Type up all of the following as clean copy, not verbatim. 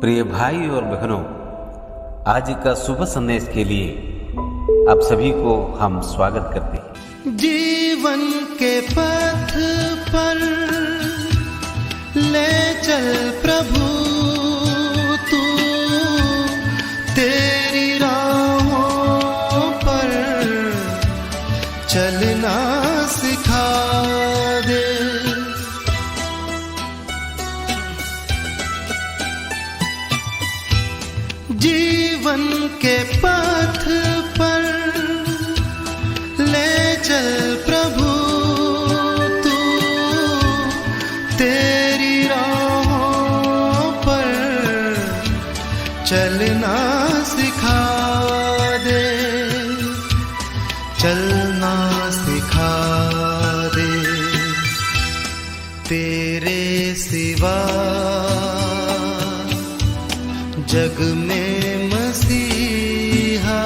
प्रिय भाई और बहनों, आज का शुभ संदेश के लिए आप सभी को हम स्वागत करते हैं। जीवन के पथ पर ले चल प्रभु तू, तेरी राहों पर चलना सिखा दे। जीवन के पथ पर ले चल प्रभु तू, तेरी राहों पर चलना सिखा दे, चलना सिखा दे। तेरे सिवा जग में मसीहा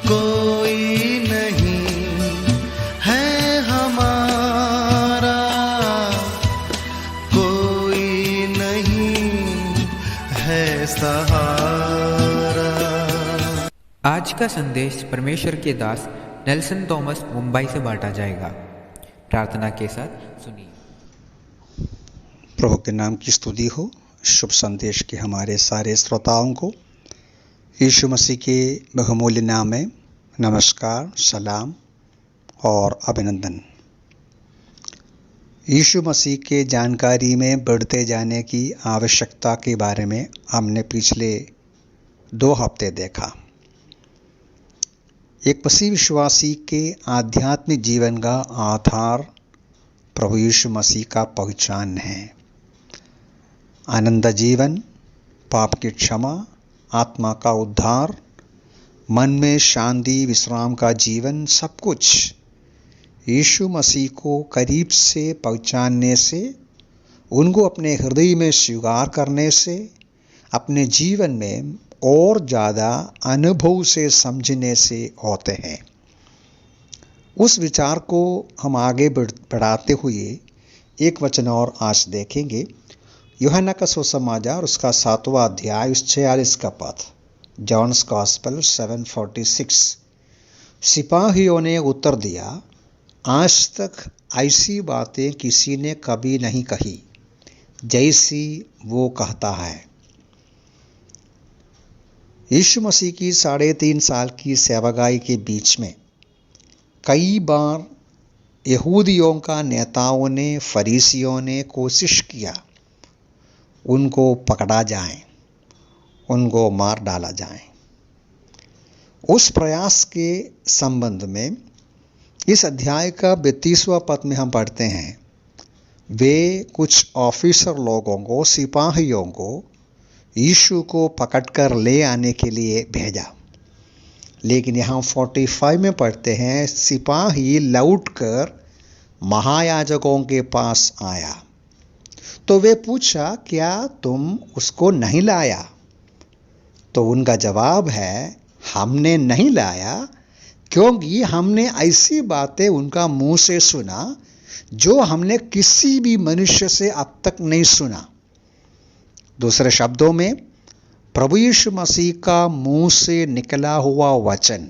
कोई नहीं है हमारा, कोई नहीं है सहारा। आज का संदेश परमेश्वर के दास नेल्सन थॉमस मुंबई से बांटा जाएगा। प्रार्थना के साथ सुनिए। प्रभु के नाम की स्तुति हो। शुभ संदेश के हमारे सारे श्रोताओं को यीशु मसीह के बहुमूल्य नाम में नमस्कार, सलाम और अभिनंदन। यीशु मसीह के जानकारी में बढ़ते जाने की आवश्यकता के बारे में हमने पिछले 2 हफ्ते देखा। एक मसीह विश्वासी के आध्यात्मिक जीवन का आधार प्रभु यीशु मसीह का पहचान है। आनंद जीवन, पाप की क्षमा, आत्मा का उद्धार, मन में शांति, विश्राम का जीवन, सब कुछ यीशु मसीह को करीब से पहचानने से, उनको अपने हृदय में स्वीकार करने से, अपने जीवन में और ज़्यादा अनुभव से समझने से होते हैं। उस विचार को हम आगे बढ़ाते हुए एक वचन और आज देखेंगे। यूहन्ना का सुसमाचार उसका 7वां अध्याय उस 46 का पद, जॉन्स गॉस्पेल 7:46। सिपाहियों ने उत्तर दिया, आज तक ऐसी बातें किसी ने कभी नहीं कही जैसी वो कहता है। यीशु मसीह की 3.5 साल की सेवाकाई के बीच में कई बार यहूदियों का नेताओं ने, फरीसियों ने कोशिश किया उनको पकड़ा जाए, उनको मार डाला जाए। उस प्रयास के संबंध में इस अध्याय का 32वां पद में हम पढ़ते हैं, वे कुछ ऑफिसर लोगों को, सिपाहियों को यीशु को पकड़कर ले आने के लिए भेजा। लेकिन यहाँ 45 में पढ़ते हैं, सिपाही लौटकर महायाजकों के पास आया तो वे पूछा, क्या तुम उसको नहीं लाया? तो उनका जवाब है, हमने नहीं लाया, क्योंकि हमने ऐसी बातें उनका मुंह से सुना जो हमने किसी भी मनुष्य से अब तक नहीं सुना। दूसरे शब्दों में, प्रभु यीशु मसीह का मुंह से निकला हुआ वचन,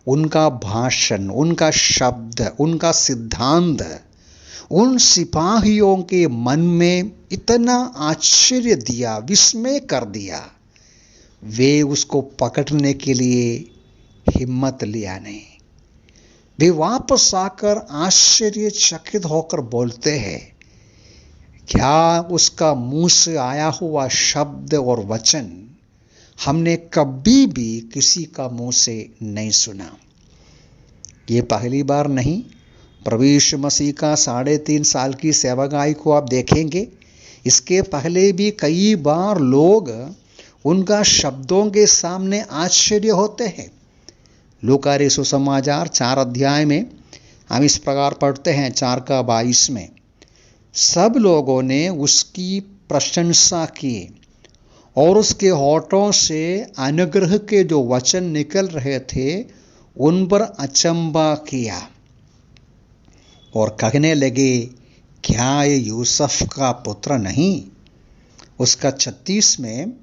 उनका भाषण, उनका शब्द, उनका सिद्धांत उन सिपाहियों के मन में इतना आश्चर्य दिया, विस्मय कर दिया, वे उसको पकड़ने के लिए हिम्मत लिया नहीं। वे वापस आकर आश्चर्यचकित होकर बोलते हैं, क्या उसका मुंह से आया हुआ शब्द और वचन हमने कभी भी किसी का मुंह से नहीं सुना। ये पहली बार नहीं, प्रभु यीशु मसीह का 3.5 साल की सेवाकाई को आप देखेंगे, इसके पहले भी कई बार लोग उनका शब्दों के सामने आश्चर्य होते हैं। लूका रे सुसमाचार 4 अध्याय में हम इस प्रकार पढ़ते हैं, 4:22 में, सब लोगों ने उसकी प्रशंसा की और उसके होठों से अनुग्रह के जो वचन निकल रहे थे उन पर अचंभा किया और कहने लगे, क्या ये यूसुफ का पुत्र नहीं? उसका 36 में,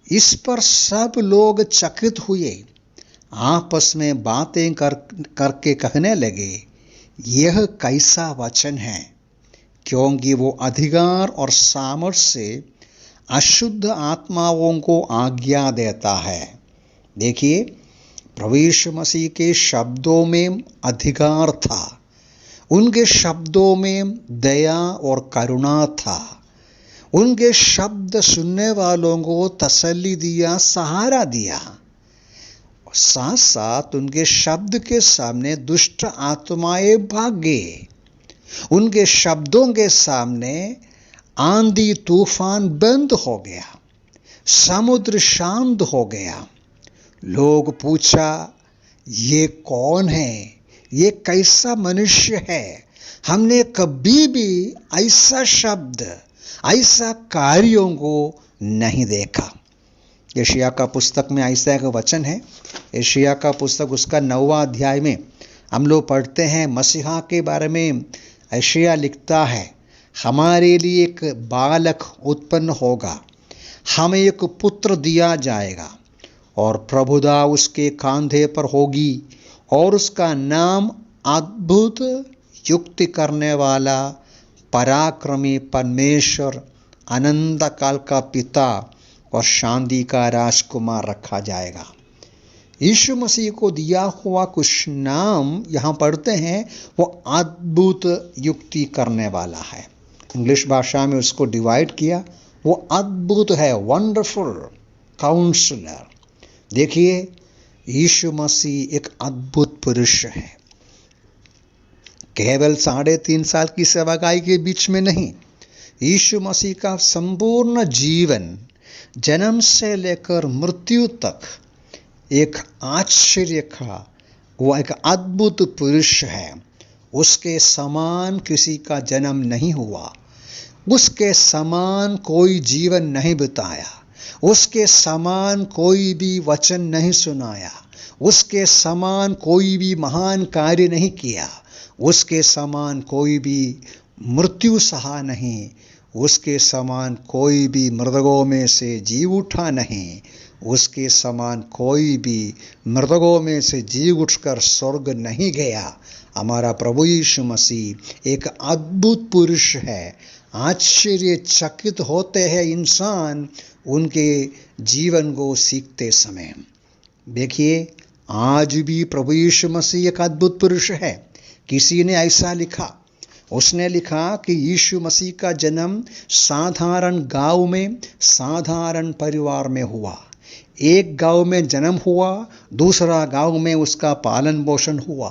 इस पर सब लोग चकित हुए, आपस में बातें करके कहने लगे, यह कैसा वचन है, क्योंकि वो अधिकार और सामर्थ्य से अशुद्ध आत्माओं को आज्ञा देता है। देखिए, प्रभु यीशु मसीह के शब्दों में अधिकार था, उनके शब्दों में दया और करुणा था, उनके शब्द सुनने वालों को तसल्ली दिया, सहारा दिया। साथ साथ उनके शब्द के सामने दुष्ट आत्माएं भाग गए, उनके शब्दों के सामने आंधी तूफान बंद हो गया, समुद्र शांत हो गया। लोग पूछा, ये कौन है, ये कैसा मनुष्य है, हमने कभी भी ऐसा शब्द, ऐसा कार्यों को नहीं देखा। यशायाह का पुस्तक में ऐसा एक वचन है, यशायाह का पुस्तक उसका 9वां अध्याय में हम लोग पढ़ते हैं, मसीहा के बारे में यशायाह लिखता है, हमारे लिए एक बालक उत्पन्न होगा, हमें एक पुत्र दिया जाएगा और प्रभुता उसके कंधे पर होगी और उसका नाम अद्भुत, युक्ति करने वाला, पराक्रमी परमेश्वर, अनंत काल का पिता और शांति का राजकुमार रखा जाएगा। यीशु मसीह को दिया हुआ कुछ नाम यहाँ पढ़ते हैं, वो अद्भुत युक्ति करने वाला है। इंग्लिश भाषा में उसको डिवाइड किया, वो अद्भुत है, वंडरफुल काउंसलर। देखिए, यीशु मसीह एक अद्भुत पुरुष है, केवल 3.5 साल की सेवाकाई के बीच में नहीं, यीशु मसीह का संपूर्ण जीवन जन्म से लेकर मृत्यु तक एक आश्चर्य का, वो एक अद्भुत पुरुष है। उसके समान किसी का जन्म नहीं हुआ, उसके समान कोई जीवन नहीं बिताया, उसके समान कोई भी वचन नहीं सुनाया, उसके समान कोई भी महान कार्य नहीं किया, उसके समान कोई भी मृत्यु सहा नहीं, उसके समान कोई भी मृतकों में से जी उठा नहीं, उसके समान कोई भी मृतकों में से जी उठकर स्वर्ग नहीं गया। हमारा प्रभु यीशु मसीह एक अद्भुत पुरुष है। आश्चर्यचकित होते हैं इंसान उनके जीवन को सीखते समय। देखिए, आज भी प्रभु यीशु मसीह एक अद्भुत पुरुष है। किसी ने ऐसा लिखा, उसने लिखा कि यीशु मसीह का जन्म साधारण गांव में, साधारण परिवार में हुआ। एक गांव में जन्म हुआ, दूसरा गांव में उसका पालन पोषण हुआ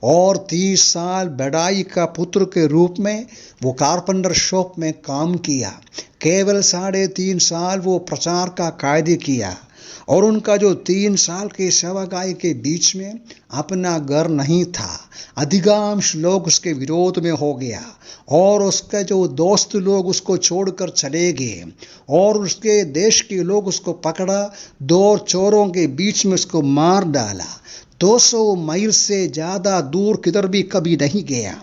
और 30 साल बड़ाई का पुत्र के रूप में वो कारपेंटर शॉप में काम किया। केवल 3.5 साल वो प्रचार का कार्य किया और उनका जो 3 साल के सेवाकाई के बीच में अपना घर नहीं था। अधिकांश लोग उसके विरोध में हो गया और उसके जो दोस्त लोग उसको छोड़कर चले गए और उसके देश के लोग उसको पकड़ा, 2 चोरों के बीच में उसको मार डाला। 200 मील से ज़्यादा दूर किधर भी कभी नहीं गया।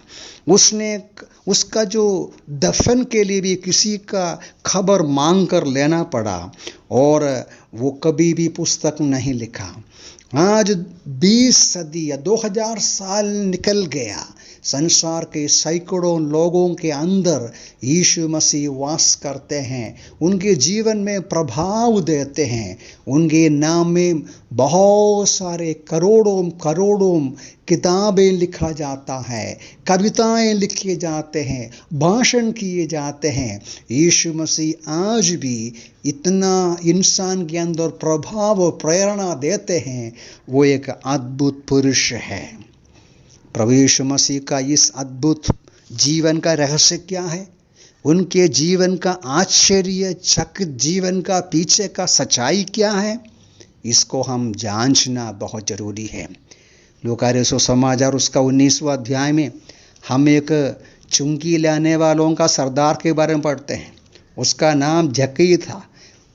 उसका जो दफन के लिए भी किसी का खबर मांग कर लेना पड़ा और वो कभी भी पुस्तक नहीं लिखा। आज 20 सदी या 2000 साल निकल गया, संसार के सैकड़ों लोगों के अंदर यीशु मसीह वास करते हैं, उनके जीवन में प्रभाव देते हैं। उनके नाम में बहुत सारे करोड़ों करोड़ों किताबें लिखा जाता है, कविताएं लिखे जाते हैं, भाषण किए जाते हैं। यीशु मसीह आज भी इतना इंसान के अंदर प्रभाव प्रेरणा देते हैं। वो एक अद्भुत पुरुष है। प्रभु यीशु मसीह का इस अद्भुत जीवन का रहस्य क्या है? उनके जीवन का आश्चर्यचकित जीवन का पीछे का सच्चाई क्या है? इसको हम जांचना बहुत जरूरी है। लूका सुसमाचार उसका 19वां अध्याय में हम एक चुंगी लाने वालों का सरदार के बारे में पढ़ते हैं। उसका नाम जक्कई था।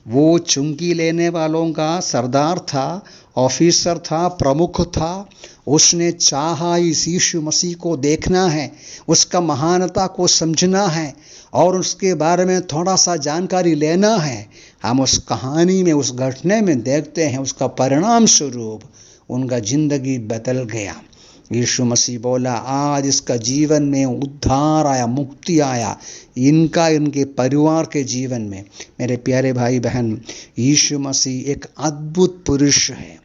वो चुंगी लेने वालों का सरदार था, ऑफिसर था, प्रमुख था। उसने चाहा इस यीशु मसीह को देखना है, उसका महानता को समझना है और उसके बारे में थोड़ा सा जानकारी लेना है। हम उस कहानी में, उस घटने में देखते हैं उसका परिणाम स्वरूप उनका जिंदगी बदल गया। यीशु मसीह बोला, आज इसका जीवन में उद्धार आया, मुक्ति आया, इनके परिवार के जीवन में। मेरे प्यारे भाई बहन, यीशु मसीह एक अद्भुत पुरुष है,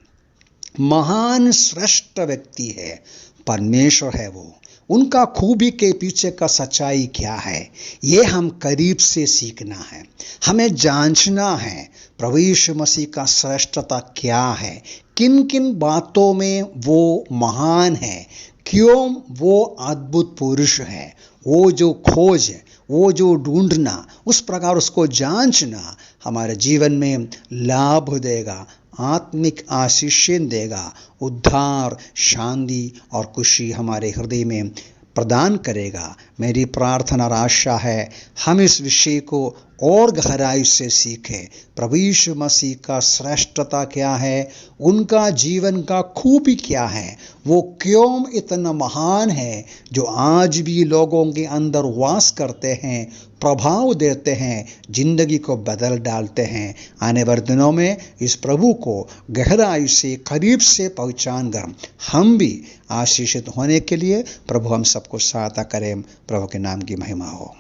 महान श्रेष्ठ व्यक्ति है, परमेश्वर है वो। उनका खूबी के पीछे का सच्चाई क्या है, ये हम करीब से सीखना है, हमें जांचना है। प्रभु यीशु मसीह का श्रेष्ठता क्या है, किन किन बातों में वो महान है, क्यों वो अद्भुत पुरुष है। वो जो खोज है, वो जो ढूंढना, उस प्रकार उसको जांचना हमारे जीवन में लाभ देगा, आत्मिक आशीषें देगा, उद्धार, शांति और खुशी हमारे हृदय में प्रदान करेगा। मेरी प्रार्थना और आशा है हम इस विषय को और गहराई से सीखें। प्रभु यीशु मसीह का श्रेष्ठता क्या है, उनका जीवन का खूबी क्या है, वो क्यों इतना महान है, जो आज भी लोगों के अंदर वास करते हैं, प्रभाव देते हैं, जिंदगी को बदल डालते हैं। आने वाले दिनों में इस प्रभु को गहराई से, करीब से पहचान कर हम भी आशीषित होने के लिए प्रभु हम सबको सहायता करें। प्रभु के नाम की महिमा हो।